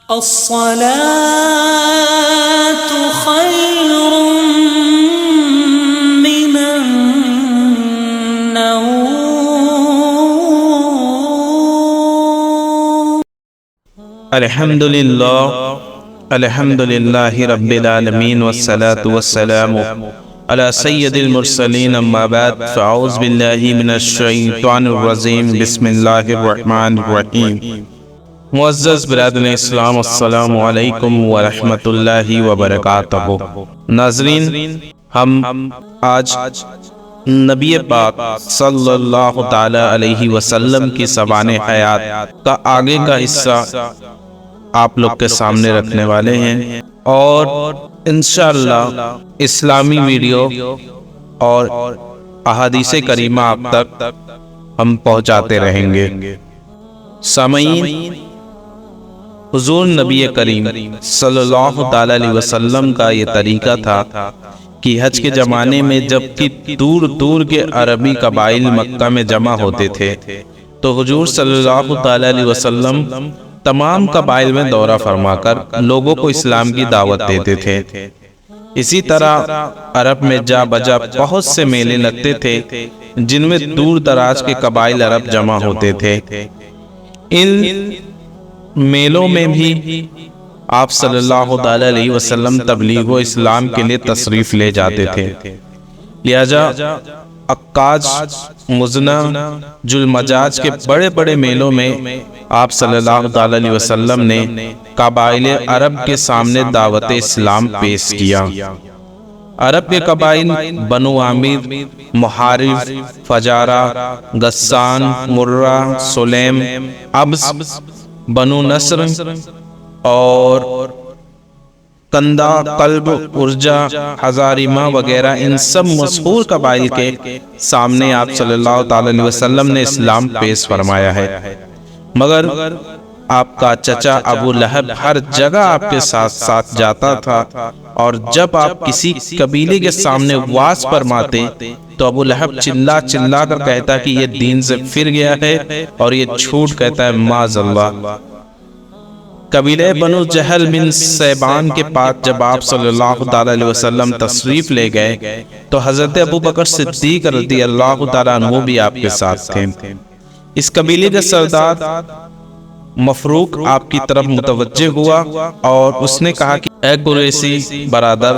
الصلاة خير من النوم. الحمد لله رب العالمين والصلاة والسلام على سيد المرسلين اما بعد فاعوذ بالله من الشيطان الرجيم بسم الله الرحمن الرحيم. معزز برادران اسلام، السلام علیکم ورحمۃ اللہ وبرکاتہ. ناظرین، ہم آج نبی پاک صلی اللہ تعالی علیہ وسلم کی زبان حیات کا آگے کا حصہ آپ لوگ کے سامنے رکھنے والے ہیں، اور انشاءاللہ اسلامی ویڈیو اور احادیث کریمہ آپ تک ہم پہنچاتے رہیں گے. سامعین، حضور نبی کریم صلی اللہ تعالی علیہ وسلم کا یہ طریقہ تھا کہ حج کے زمانے میں جب کہ دور دور کے عربی قبائل مکہ میں جمع ہوتے تھے تو حضور صلی اللہ تعالی علیہ وسلم تمام قبائل میں دورہ فرما کر لوگوں کو اسلام کی دعوت دیتے تھے. اسی طرح عرب میں جا بجا بہت سے میلے لگتے تھے جن میں دور دراز کے قبائل عرب جمع ہوتے تھے. ان میلوں میں بھی آپ صلی اللہ تعالی علیہ وسلم تبلیغ و اسلام کے لیے تشریف لے جاتے تھے. لہذا عکاظ، مزنہ، ذوالمجاز کے بڑے بڑے میلوں میں آپ صلی اللہ تعالی علیہ وسلم نے قبائل عرب کے سامنے دعوت اسلام پیش کیا. عرب کے قبائل بنو عامر، محارب، فجارہ، غسان، مرہ، سلیم، عبس، بنو نصر اور کندہ، قلب، ارجا، ہزاریمہ وغیرہ ان سب مشہور قبائل کے سامنے آپ صلی اللہ تعالی علیہ وسلم نے اسلام پیش فرمایا ہے. مگر آپ کا چچا ابو لہب ہر جگہ آپ کے ساتھ ساتھ جاتا تھا، اور جب آپ کسی قبیلے کے سامنے واز فرماتے تو ابو لہب چلا چلا کر کہتا کہ یہ دین سے پھر گیا ہے، اور یہ جھوٹ کہتا ہے معاذ اللہ. قبیلہ بنو جہل بن سیبان کے پاس جب آپ صلی اللہ تعالی علیہ وسلم تشریف لے گئے تو حضرت ابو بکر صدیق رضی اللہ تعالیٰ عنہ بھی آپ کے ساتھ تھے. اس قبیلے کا سردار مفروق آپ کی طرف متوجہ ہوا اور اس نے کہا کہ اے قریشی برادر،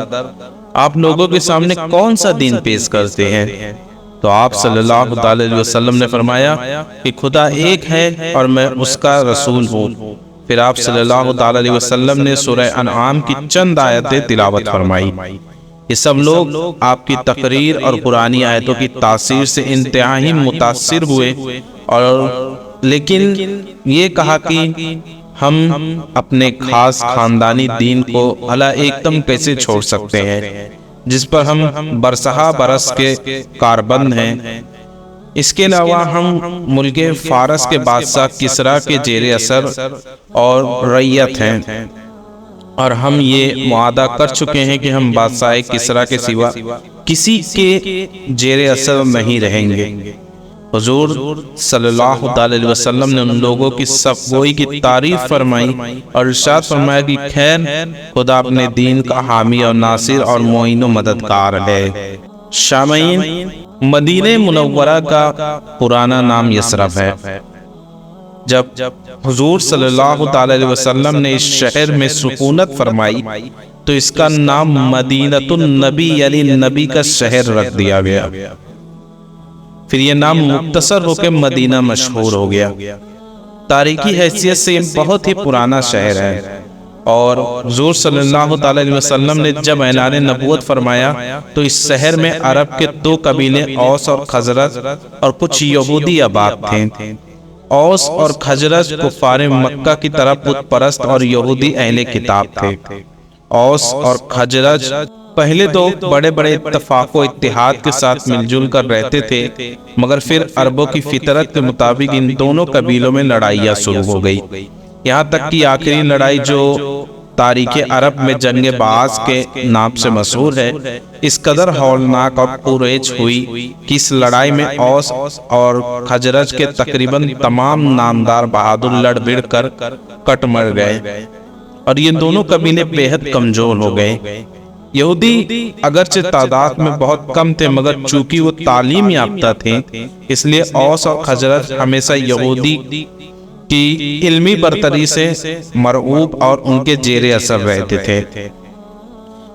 آپ لوگوں کے سامنے کون سا دین پیش کرتے ہیں؟ تو آپ صلی اللہ تعالی علیہ وسلم نے فرمایا کہ خدا ایک ہے اور میں اس کا رسول ہوں. پھر آپ صلی اللہ تعالی علیہ وسلم نے سورہ انعام کی چند آیتیں تلاوت فرمائی. یہ سب لوگ آپ کی تقریر اور قرآنی آیتوں کی تاثیر سے انتہائی متاثر ہوئے، اور لیکن یہ کہا کہ ہم اپنے خاص خاندانی دین کو بھلا ایک دم کیسے چھوڑ سکتے ہیں جس پر ہم برسہ برس کے کاربند ہیں. اس کے علاوہ ہم ملک فارس کے بادشاہ کسریٰ کے زیر اثر اور رعیت ہیں، اور ہم یہ معاہدہ کر چکے ہیں کہ ہم بادشاہ کسریٰ کے سوا کسی کے زیر اثر نہیں رہیں گے. حضور صلی اللہ تعالی علیہ وسلم نے ان لوگوں کی صفگوئی کی تعریف فرمائی اور ارشاد فرمایا کہ خیر، خدا اپنے دین کا حامی اور ناصر اور معین و مددگار ہے. سامعین، مدینہ منورہ کا پرانا نام یثرب ہے. جب حضور صلی اللہ تعالی علیہ وسلم نے اس شہر میں سکونت فرمائی تو اس کا نام مدینۃ النبی یعنی نبی کا شہر رکھ دیا گیا. پھر یہ نام مختصر ہو کے مدینہ مشہور ہو گیا. تاریخی حیثیت سے یہ بہت ہی پرانا شہر ہے، اور حضور صلی اللہ تعالی علیہ وسلم نے جب اعلان نبوت فرمایا تو اس شہر میں عرب کے دو قبیلے اوس اور خزرج اور کچھ یہودی آباد تھے. اوس اور خزرج کفار مکہ کی طرف بت پرست اور یہودی اہل کتاب تھے. اوس اور خزرج پہلے تو بڑے بڑے اتفاق و اتحاد کے ساتھ مل جل کر رہتے تھے، مگر پھر عربوں کی فطرت کے مطابق ان دونوں قبیلوں میں لڑائیاں شروع ہو گئی. یہاں تک کہ آخری لڑائی جو تاریخ عرب میں جنگ بعاث کے نام سے مشہور ہے، اس قدر ہولناک اور پرایج ہوئی کہ اس لڑائی میں اوس اور خزرج کے تقریباً تمام نامدار بہادر لڑ بڑھ کر کٹ مر گئے. اور یہ دونوں قبیلے بے حد کمزور ہو گئے۔ یہودی اگرچہ تعداد میں بہت کم تھے، مگر چونکہ وہ تعلیم یافتہ تھے، اس لیے اوس اور خزرج ہمیشہ یہودی کی علمی برتری سے مرعوب اور ان کے زیر اثر رہتے تھے۔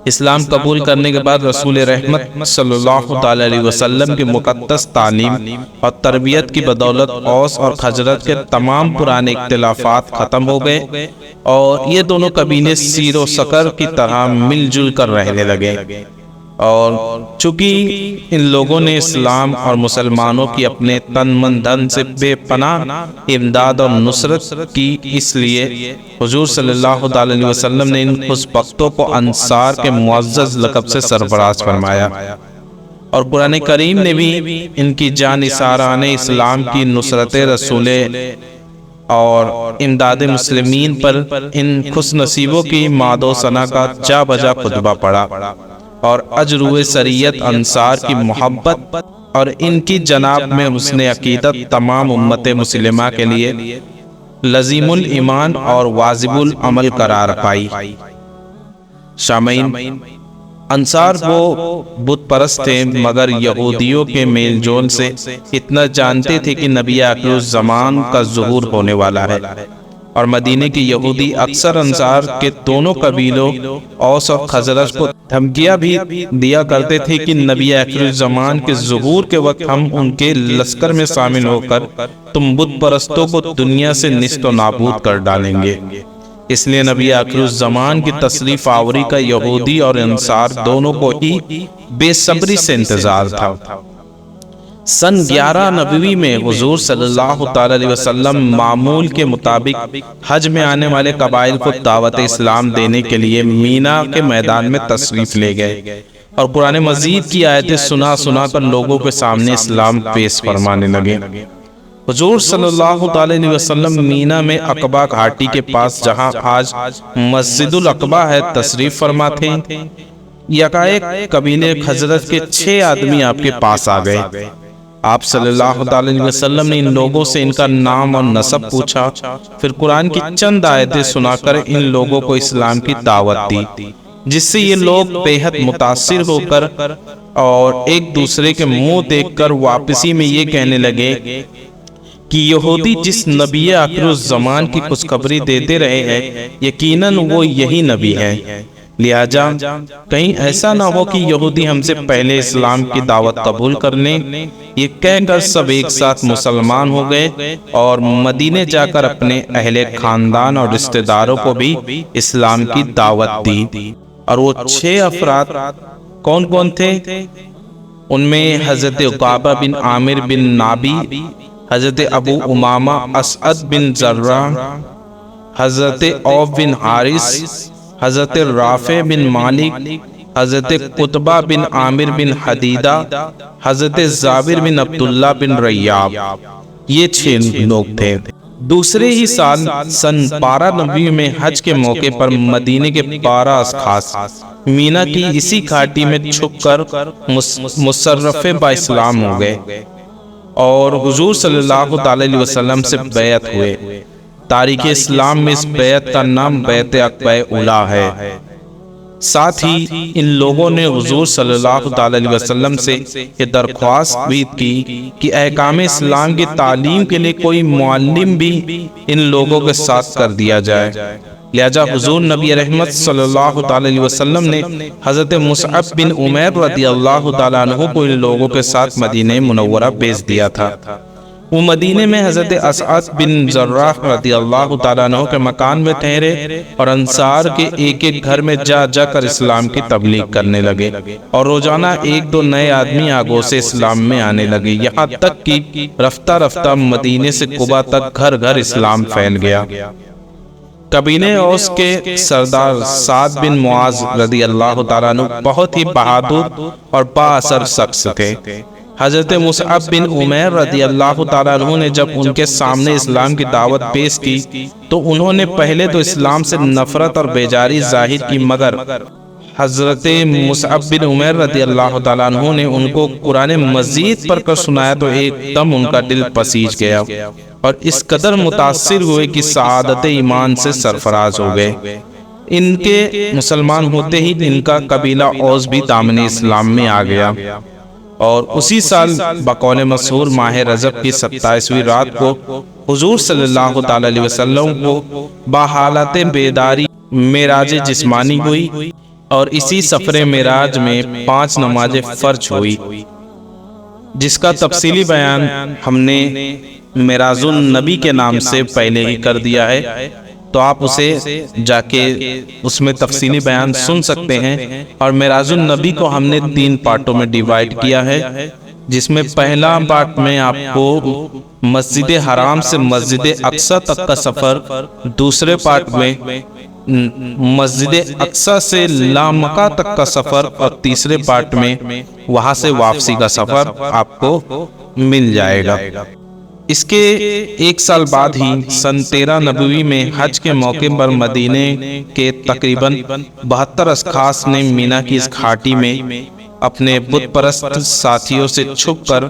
اسلام قبول کرنے کے بعد رسول رحمت صلی اللہ تعالی علیہ وسلم کی مقدس تعلیم اور تربیت کی بدولت اوس اور خزرج کے تمام پرانے اختلافات ختم ہو گئے اور یہ دونوں قبیلے سیر و سکر کی طرح مل جل کر رہنے لگے۔ اور چونکہ ان لوگوں نے اسلام اور مسلمانوں کی اپنے تن من دھن سے بے پناہ امداد اور نصرت کی، اس لیے حضور صلی اللہ علیہ وسلم نے ان خوشبختوں کو انصار کے معزز لقب سے سرفراز فرمایا، اور قرآن کریم نے بھی ان کی جانثاران اسلام کی نصرت رسول اور امداد مسلمین پر ان خوش نصیبوں کی ماد و ثنا کا جا بجا خطبہ پڑھا، اور اجروِ سریت انصار کی محبت اور ان کی جناب میں حسن عقیدت تمام امت مسلمہ کے لیے لزیم الایمان اور واجب العمل قرار پائی۔ سامعین، انصار وہ بت پرست تھے، مگر یہودیوں کے میل جول سے اتنا جانتے تھے کہ نبی آخر الزمان کا ظہور ہونے والا ہے، اور مدینے کے یہودی اکثر انصار کے دونوں قبیلوں اوس اور خزرج کو دھمکیاں بھی دیا کرتے تھے کہ نبی آخر الزمان کے ظہور کے وقت ہم ان کے لشکر میں شامل ہو کر تم بت پرستوں کو دنیا سے نیست و نابود کر ڈالیں گے۔ اس لیے نبی آخر الزمان کی تشریف آوری کا یہودی اور انصار دونوں کو ہی بے صبری سے انتظار تھا۔ سن 11 نبوی میں حضور صلی اللہ تعالی علیہ وسلم معمول کے مطابق حج میں آنے والے قبائل کو دعوت اسلام دینے کے لیے مینا کے میدان میں تشریف لے گئے، اور قرآن مجید کی آیتیں سنا سنا کر لوگوں کے سامنے اسلام پیش فرمانے لگے۔ حضور صلی اللہ تعالی علیہ وسلم مینا میں عقبہ گھاٹی کے پاس، جہاں آج مسجد العقبہ ہے، تشریف فرما تھے۔ یکایک قبیلے خزرج کے 6 آدمی آپ کے پاس آ گئے۔ آپ صلی اللہ علیہ وسلم نے ان لوگوں سے ان کا نام اور نسب پوچھا، پھر قرآن کی چند آیتیں سنا کر ان لوگوں کو اسلام کی دعوت دی، جس سے یہ لوگ بے حد متاثر ہو کر اور ایک دوسرے کے منہ دیکھ کر واپسی میں یہ کہنے لگے کہ یہودی جس نبی آخر الزمان کی خوشخبری دیتے رہے ہیں، یقیناً وہ یہی نبی ہے، لہذا کہیں ایسا نہ ہو کہ یہودی ہم سے پہلے اسلام کی دعوت قبول کر لیں۔ یہ کہہ کر سب ایک ساتھ مسلمان ہو گئے اور مدینے جا کر اپنے اہل خاندان اور رشتہ داروں کو بھی اسلام کی دعوت دی۔ اور وہ 6 افراد کون کون تھے؟ ان میں حضرت عقابہ بن عامر بن نابی، حضرت ابو امامہ اسعد بن زرع، حضرت عوف بن حارث، حضرت رافع بن مالک، حضرت قطبہ بن عامر بن حدیدہ، حضرت جابر بن عبداللہ بن ریاب۔ یہ 6 لوگ تھے۔ دوسرے ہی سال سن 12 نبوی میں حج کے موقع پر مدینے کے 12 اشخاص مینا کی اسی گھاٹی میں چھپ کر مشرف با اسلام ہو گئے اور حضور صلی اللہ علیہ وسلم سے بیعت ہوئے۔ تاریخ اسلام میں اس بیعت کا نام بیعت عقبہ اولیٰ ہے۔ ساتھ ہی ان لوگوں نے حضور صلی اللہ علیہ وسلم سے یہ درخواست بھی کی کہ احکام اسلام کی تعلیم کے لیے کوئی معلم بھی ان لوگوں کے ساتھ کر دیا جائے۔ لہذا حضور نبی رحمت صلی اللہ علیہ وسلم نے حضرت مصعب بن عمیر رضی اللہ تعالیٰ عنہ کو ان لوگوں کے ساتھ مدینہ منورہ بھیج دیا تھا۔ وہ مدینے میں حضرت اسعد بن زرع رضی اللہ تعالیٰ عنہ کے مکان میں ٹھہرے اور انصار کے ایک ایک گھر میں جا جا کر اسلام کی تبلیغ کرنے لگے، اور روزانہ 1-2 نئے آدمی آگوں سے اسلام میں آنے لگے، یہاں تک کہ رفتہ رفتہ مدینے سے قبا تک گھر گھر اسلام پھیل گیا۔ قبیلے اوس کے سردار سعد بن معاذ رضی اللہ تعالیٰ عنہ بہت ہی بہادر اور با اثر شخص تھے۔ حضرت مصعب بن عمیر رضی اللہ تعالیٰ عنہ نے جب ان کے سامنے اسلام کی دعوت پیش کی تو انہوں نے پہلے تو اسلام سے نفرت اور بیزاری ظاہر کی، مگر حضرت مصعب بن عمیر رضی اللہ تعالیٰ عنہ نے ان کو قرآن مجید پڑھ کر سنایا تو ایک دم ان کا دل پسیج گیا اور اس قدر متاثر ہوئے کہ سعادت ایمان سے سرفراز ہو گئے۔ ان کے مسلمان ہوتے ہی ان کا قبیلہ اوس بھی دامن اسلام میں آ گیا، اور اسی سال بقول مسحور ماہ رجب کی 27ویں رات کو حضور صلی اللہ تعالی علیہ وسلم کو بحالت بیداری معراج جسمانی ہوئی، اور اسی سفر معراج میں 5 نماز فرض ہوئی، جس کا تفصیلی بیان ہم نے معراج النبی کے نام سے پہلے ہی کر دیا ہے، تو آپ اسے جا کے اس میں تفصیلی بیان سن سکتے ہیں۔ اور معراج النبی کو ہم نے 3 پارٹوں میں ڈیوائیڈ کیا ہے، جس میں پہلا پارٹ میں آپ کو مسجد حرام سے مسجد اقصی تک کا سفر، دوسرے پارٹ میں مسجد اقصی سے لامکہ تک کا سفر، اور تیسرے پارٹ میں وہاں سے واپسی کا سفر آپ کو مل جائے گا۔ اس کے 1 سال بعد ہی سن 13 نبوی میں حج کے موقع پر مدینے کے تقریباً 72 اشخاص نے مینا کی اس گھاٹی میں اپنے بت پرست ساتھیوں سے چھپ کر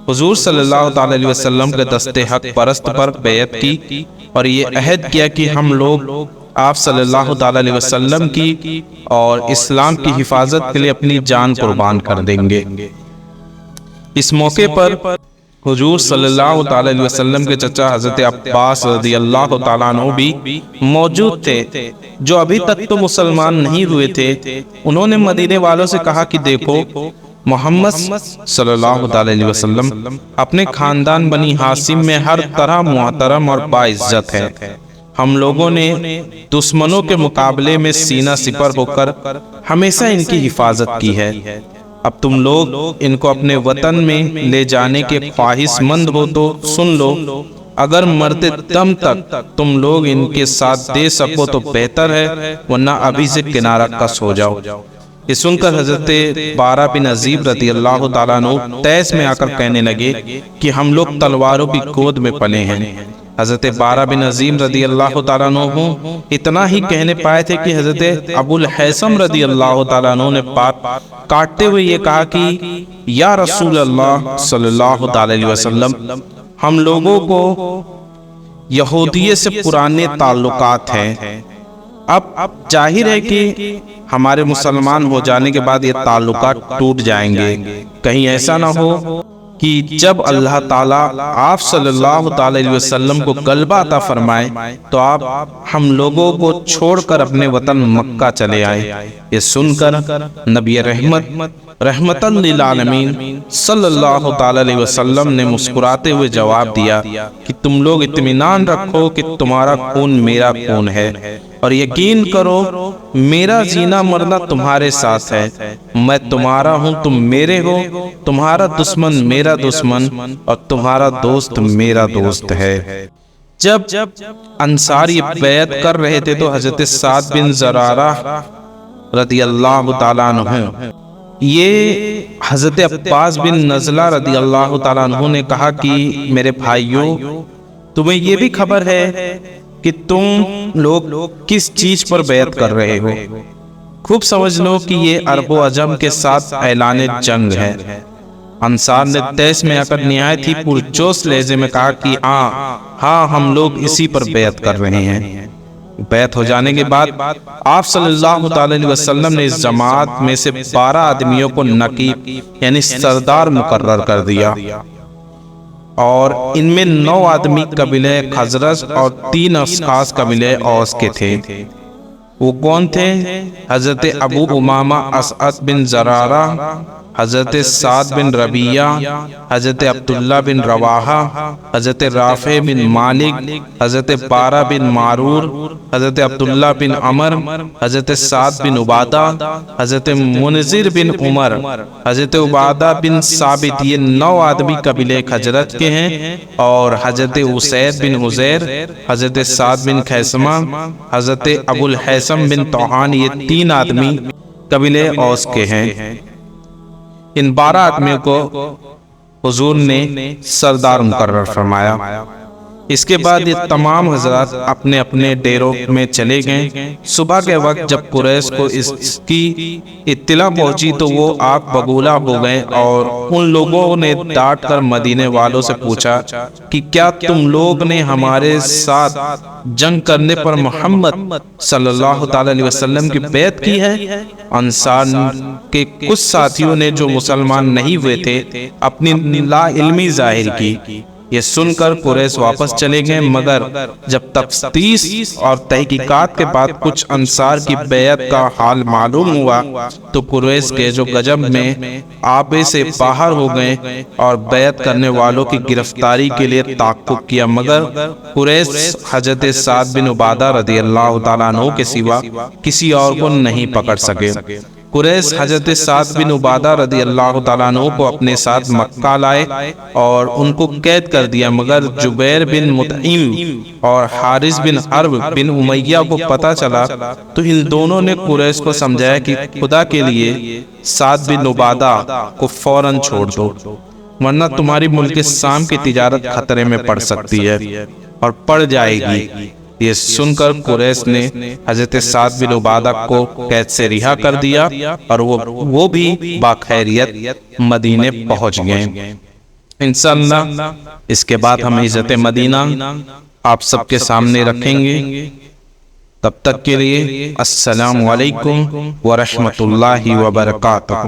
حضور صلی اللہ تعالی علیہ وسلم کے دست حق پرست پر بیعت کی، اور یہ عہد کیا کہ ہم لوگ آپ صلی اللہ تعالی علیہ وسلم کی اور اسلام کی حفاظت کے لیے اپنی جان قربان کر دیں گے۔ اس موقع پر حضور صلی اللہ تعالی علیہ وسلم کے چچا حضرت عباس رضی اللہ تعالیٰ عنہ بھی موجود تھے، جو ابھی تک تو مسلمان نہیں ہوئے تھے۔ انہوں نے مدینے والوں سے کہا کہ دیکھو، محمد صلی اللہ تعالی علیہ وسلم اپنے خاندان بنی ہاشم میں ہر طرح محترم اور باعزت ہے۔ ہم لوگوں نے دشمنوں کے مقابلے میں سینہ سپر ہو کر ہمیشہ ان کی حفاظت کی ہے۔ اب تم لوگ ان کو اپنے وطن میں لے جانے کے خواہش مند ہو تو سن لو، اگر مرتے دم تک تم لوگ ان کے ساتھ دے سکو تو بہتر ہے، ورنہ ابھی سے کنارہ کس ہو جاؤ۔ یہ سن کر حضرت بارہ بن عزیب رضی اللہ تعالیٰ عنہ تیس میں آ کر کہنے لگے کہ ہم لوگ تلواروں کی گود میں پلے ہیں۔ حضرت بارہ بن عظیم رضی اللہ تعالیٰ عنہ اتنا ہی کہنے پائے تھے کہ حضرت ابو الحیثم رضی اللہ تعالیٰ عنہ نے بات کاٹتے ہوئے یہ کہا کہ یا رسول اللہ صلی اللہ تعالی علیہ وسلم، ہم لوگوں کو یہودیت سے پرانے تعلقات ہیں، اب ظاہر ہے کہ ہمارے مسلمان ہو جانے کے بعد یہ تعلقات ٹوٹ جائیں گے، کہیں ایسا نہ ہو کہ جب اللہ تعالیٰ آپ صلی اللہ تعالی علیہ وسلم کو غلبہ عطا فرمائے تو آپ ہم لوگوں کو چھوڑ کر اپنے وطن مکہ چلے آئے۔ یہ سن کر نبی رحمت للعالمین صلی اللہ تعالی علیہ وسلم نے مسکراتے ہوئے جواب دیا کہ تم لوگ اطمینان رکھو کہ تمہارا خون میرا خون ہے، اور یقین کرو میرا جینا مرنا تمہارے ساتھ ہے، میں تمہارا ہوں تم میرے ہو، تمہارا دشمن میرا دشمن اور تمہارا دوست میرا دوست ہے۔ جب انصار یہ بیعت کر رہے تھے تو حضرت سعد بن زرارہ رضی اللہ تعالیٰ عنہ یہ حضرت عباس بن نزلہ رضی اللہ تعالیٰ عنہ نے کہا کہ میرے بھائیوں، تمہیں یہ بھی خبر ہے کہ تم لوگ کس چیز پر بیعت کر رہے ہو؟ خوب سمجھ لو کہ یہ عرب و عجم کے ساتھ اعلان جنگ ہے۔ انصار نے تیس میں آ کر نہایت ہی پرجوش لہجے میں کہا کہ ہاں ہم لوگ اسی پر بیعت کر رہے ہیں۔ بیعت ہو جانے کے بعد آپ صلی اللہ تعالی علیہ وسلم نے اس جماعت میں سے 12 آدمیوں کو نقیب یعنی سردار مقرر کر دیا، اور ان میں 9 آدمی قبیلہ خزرج اور 3 اشخاص قبیلہ اوس کے تھے۔ وہ کون تھے؟ حضرت ابو امامہ اسعد بن زرارہ، حضرت سعد بن ربیعہ، حضرت عبداللہ بن رواحہ، حضرت رافع بن مالک، حضرت بارہ بن معرور، حضرت عبداللہ بن عمر، حضرت سعد بن عبادہ، حضرت منذر بن عمر، حضرت عبادہ بن ثابت۔ یہ 9 آدمی قبیلہ خزرج کے ہیں، اور حضرت اسید بن حزیر، حضرت سعد بن خیثمہ، حضرت ابو الحیثم بن طوحان، یہ 3 آدمی قبیلہ اوس کے ہیں۔ ان 12 آدمیوں کو حضور نے سردار مقرر فرمایا۔ اس کے بعد یہ تمام حضرات اپنے اپنے ڈیروں میں چلے گئے۔ صبح کے وقت جب قریش کو اس کی اطلاع پہنچی تو وہ آگ بگولا ہو گئے، اور ان لوگوں نے ڈانٹ کر مدینے والوں سے پوچھا کہ کیا تم لوگ نے ہمارے ساتھ جنگ کرنے پر محمد صلی اللہ تعالی علیہ وسلم کی بیعت کی ہے؟ انصار کے کچھ ساتھیوں نے جو مسلمان نہیں ہوئے تھے اپنی لا علمی ظاہر کی۔ یہ سن کر قریش واپس چلے گئے، مگر جب تفتیش اور تحقیقات کے بعد کچھ انصار کی بیعت کا حال معلوم ہوا تو قریش کے جو گجب میں آبے سے باہر ہو گئے اور بیعت کرنے والوں کی گرفتاری کے لیے تعاقب کیا، مگر قریش حضرت سعد بن عبادہ رضی اللہ تعالیٰ عنہ کے سوا کسی اور کو نہیں پکڑ سکے۔ قریش حضرت سعد بن عبادہ رضی اللہ تعالیٰ عنہ کو اپنے ساتھ مکہ لائے اور ان کو قید کر دیا، مگر جبیر بن مطعم اور حارث بن حرب بن امیہ کو پتہ چلا تو ان دونوں نے قریش کو سمجھایا کہ خدا کے لیے سعد بن عبادہ کو فوراً چھوڑ دو، ورنہ تمہاری ملک شام کی تجارت خطرے میں پڑ سکتی ہے اور پڑ جائے گی۔ یہ سن کر قریش نے حضرت سعد بن عبادہ کو قید سے رہا کر دیا اور وہ بھی باخیریت مدینے پہنچ گئے۔ انشاءاللہ اس کے بعد ہم عزت مدینہ آپ سب کے سامنے رکھیں گے۔ تب تک کے لیے السلام علیکم ورحمۃ اللہ وبرکاتہ۔